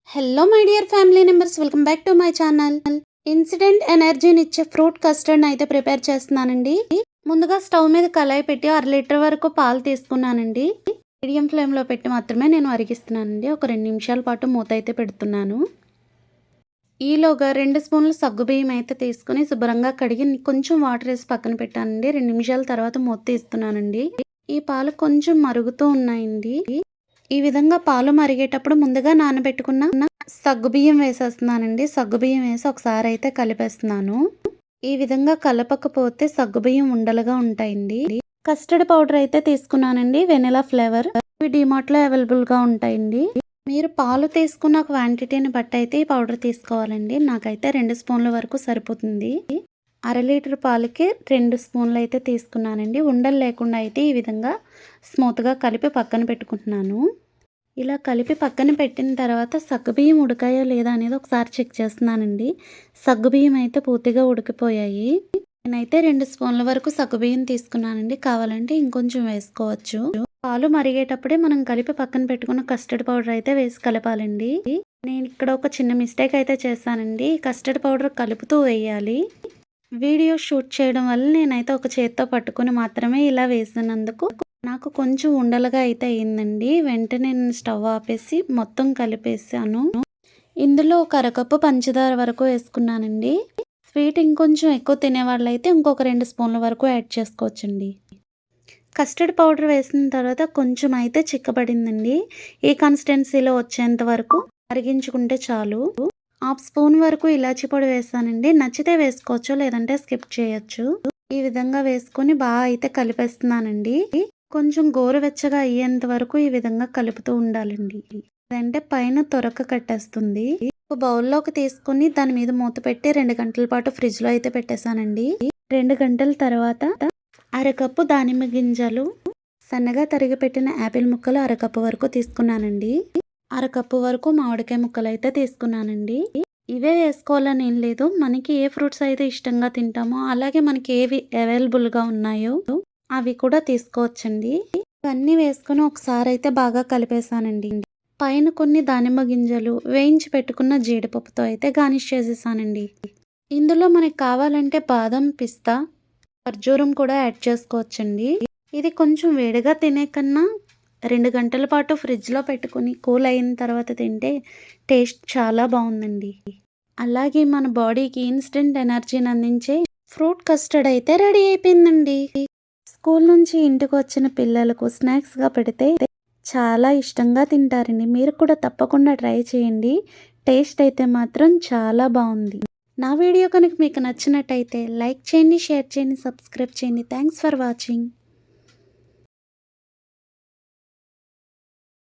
Hello my dear family members, welcome back to my channel. Instant ఎనర్జీని ఇచ్చే fruit custard అయితే prepare చేస్తున్నానండి. ముందుగా స్టవ్ మీద కళాయి పెట్టి 1/2 లీటర్ వరకు పాలు తీసుకున్నానండి. మీడియం ఫ్లేమ్లో పెట్టి మాత్రమే నేను అరిగిస్తున్నానండి. ఒక 2 నిమిషాల పాటు మూత అయితే పెడుతున్నాను. ఈలోగా 2 స్పూన్లు సగ్గుబియ్యం అయితే తీసుకుని శుభ్రంగా కడిగి కొంచెం వాటర్ వేసి పక్కన పెట్టానండి. 2 నిమిషాల తర్వాత మూత తీస్తున్నానండి. ఈ పాలు కొంచెం మరుగుతూ ఉన్నాయండి. ఈ విధంగా పాలు మరిగేటప్పుడు ముందుగా నానబెట్టుకున్న సగ్గుబియ్యం వేసేస్తున్నానండి. సగ్గుబియ్యం వేసి ఒకసారి అయితే కలిపేస్తున్నాను. ఈ విధంగా కలపకపోతే సగ్గుబియ్యం ఉండలుగా ఉంటాయండి. కస్టర్డ్ పౌడర్ అయితే తీసుకున్నానండి, వెనిలా ఫ్లేవర్. ఇవి డిమార్ట్లో అవైలబుల్గా ఉంటాయండి. మీరు పాలు తీసుకున్న క్వాంటిటీని బట్టి అయితే ఈ పౌడర్ తీసుకోవాలండి. నాకైతే 2 స్పూన్ల వరకు సరిపోతుంది. 1/2 లీటర్ పాలకి 2 స్పూన్లు అయితే తీసుకున్నానండి. ఉండలు లేకుండా అయితే ఈ విధంగా స్మూత్గా కలిపి పక్కన పెట్టుకుంటున్నాను. ఇలా కలిపి పక్కన పెట్టిన తర్వాత సగ్గుబియ్యం ఉడికాయో లేదా అనేది ఒకసారి చెక్ చేస్తున్నానండి. సగ్గుబియ్యం అయితే పూర్తిగా ఉడికిపోయాయి. నేనైతే 2 స్పూన్ల వరకు సగ్గుబియ్యం తీసుకున్నానండి. కావాలంటే ఇంకొంచెం వేసుకోవచ్చు. పాలు మరిగేటప్పుడే మనం కలిపి పక్కన పెట్టుకున్న కస్టర్డ్ పౌడర్ అయితే వేసి కలపాలండి. నేను ఇక్కడ ఒక చిన్న మిస్టేక్ అయితే చేశానండి. కస్టర్డ్ పౌడర్ కలుపుతూ వేయాలి. వీడియో షూట్ చేయడం వల్ల నేనైతే ఒక చేత్తో పట్టుకుని మాత్రమే ఇలా వేసినందుకు నాకు కొంచెం ఉండలుగా అయితే అయిందండి. వెంటనే నేను స్టవ్ ఆపేసి మొత్తం కలిపేసాను. ఇందులో ఒక అరకప్పు పంచదార వరకు వేసుకున్నానండి. స్వీట్ ఇంకొంచెం ఎక్కువ తినేవాళ్ళైతే ఇంకొక 2 స్పూన్ల వరకు యాడ్ చేసుకోవచ్చండి. కస్టర్డ్ పౌడర్ వేసిన తర్వాత కొంచెం అయితే చిక్కబడిందండి. ఈ కన్సిస్టెన్సీలో వచ్చేంత వరకు మరిగించుకుంటే చాలు. 1/2 స్పూన్ వరకు ఇలాచీ పొడి వేసానండి. నచ్చితే వేసుకోవచ్చు, లేదంటే స్కిప్ చేయొచ్చు. ఈ విధంగా వేసుకొని బాగా అయితే కలిపేస్తున్నానండి. కొంచెం గోరువెచ్చగా అయ్యేంత వరకు ఈ విధంగా కలుపుతూ ఉండాలండి. అంటే పైన తొరక కట్టేస్తుంది. ఒక బౌల్లోకి తీసుకుని దాని మీద మూత పెట్టి 2 గంటల పాటు ఫ్రిడ్జ్లో అయితే పెట్టేశానండి. 2 గంటల తర్వాత అరకప్పు దానిమ్మ గింజలు, సన్నగా తరిగి పెట్టిన యాపిల్ ముక్కలు అరకప్పు వరకు తీసుకున్నానండి. అరకప్పు వరకు మామిడికాయ ముక్కలు అయితే తీసుకున్నానండి. ఇవే వేసుకోవాలని ఏం లేదు. మనకి ఏ ఫ్రూట్స్ అయితే ఇష్టంగా తింటామో అలాగే మనకి ఏవి అవైలబుల్గా ఉన్నాయో అవి కూడా తీసుకోవచ్చండి. ఇవన్నీ వేసుకొని ఒకసారి అయితే బాగా కలిపేసానండి. పైన కొన్ని దానిమ్మ గింజలు, వేయించి పెట్టుకున్న జీడిపప్పుతో అయితే గార్నిష్ చేసేసానండి. ఇందులో మనకి కావాలంటే బాదం, పిస్తా, ఖర్జూరం కూడా యాడ్ చేసుకోవచ్చండి. ఇది కొంచెం వేడిగా తినే కన్నా 2 గంటల పాటు ఫ్రిడ్జ్లో పెట్టుకుని కూల్ అయిన తర్వాత తింటే టేస్ట్ చాలా బాగుందండి. అలాగే మన బాడీకి ఇన్స్టెంట్ ఎనర్జీని అందించే ఫ్రూట్ కస్టర్డ్ అయితే రెడీ అయిపోయిందండి. స్కూల్ నుంచి ఇంటికి వచ్చిన పిల్లలకు స్నాక్స్గా పెడితే చాలా ఇష్టంగా తింటారండి. మీరు కూడా తప్పకుండా ట్రై చేయండి. టేస్ట్ అయితే మాత్రం చాలా బాగుంది. నా వీడియో కనుక మీకు నచ్చినట్టయితే లైక్ చేయండి, షేర్ చేయండి, సబ్స్క్రైబ్ చేయండి. Thanks for watching.